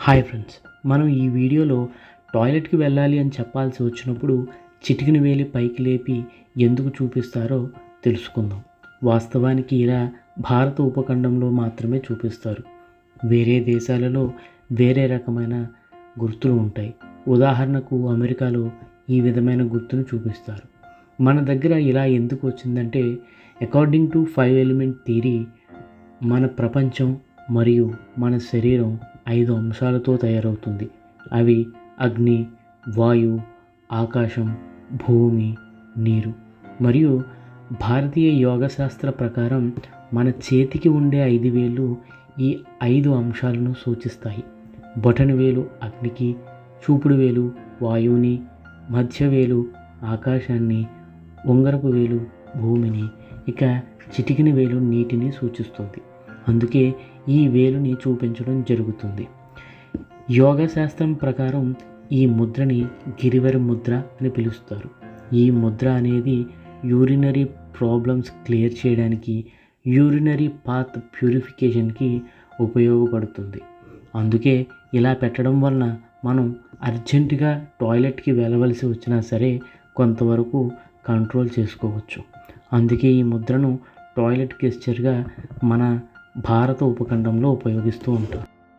Hi friends, మనం ఈ వీడియోలో టాయిలెట్కి వెళ్ళాలి అని చెప్పాల్సి వచ్చినప్పుడు చిటికిన వేలి పైకి లేపి ఎందుకు చూపిస్తారో తెలుసుకుందాం. వాస్తవానికి ఇలా భారత ఉపఖండంలో మాత్రమే చూపిస్తారు. వేరే దేశాలలో వేరే రకమైన గుర్తులు ఉంటాయి. ఉదాహరణకు అమెరికాలో ఈ విధమైన గుర్తును చూపిస్తారు. మన దగ్గర ఇలా ఎందుకు వచ్చిందంటే, అకార్డింగ్ టు 5 ఎలిమెంట్ థియరీ మన ప్రపంచం మరియు మన శరీరం 5 అంశాలతో తయారవుతుంది. అవి అగ్ని, వాయు, ఆకాశం, భూమి, నీరు. మరియు భారతీయ యోగశాస్త్ర ప్రకారం మన చేతికి ఉండే 5 వేళ్ళు ఈ 5 అంశాలను సూచిస్తాయి. బొటన వేలు అగ్నికి, చూపుడు వేలు వాయువుని, మధ్య వేలు ఆకాశాన్ని, ఉంగరపు వేలు భూమిని, ఇక చిటికిన వేలు నీటిని సూచిస్తుంది. అందుకే ఈ వేలుని చూపించడం జరుగుతుంది. యోగా శాస్త్రం ప్రకారం ఈ ముద్రని గిరివర ముద్ర అని పిలుస్తారు. ఈ ముద్ర అనేది యూరినరీ ప్రాబ్లమ్స్ క్లియర్ చేయడానికి, యూరినరీ పాత్ ప్యూరిఫికేషన్కి ఉపయోగపడుతుంది. అందుకే ఇలా పెట్టడం వలన మనం అర్జెంటుగా టాయిలెట్కి వెళ్ళవలసి వచ్చినా సరే కొంతవరకు కంట్రోల్ చేసుకోవచ్చు. అందుకే ఈ ముద్రను టాయిలెట్ గెస్చర్గా మన భారత ఉపఖండంలో ఉపయోగిస్తూ ఉంటారు.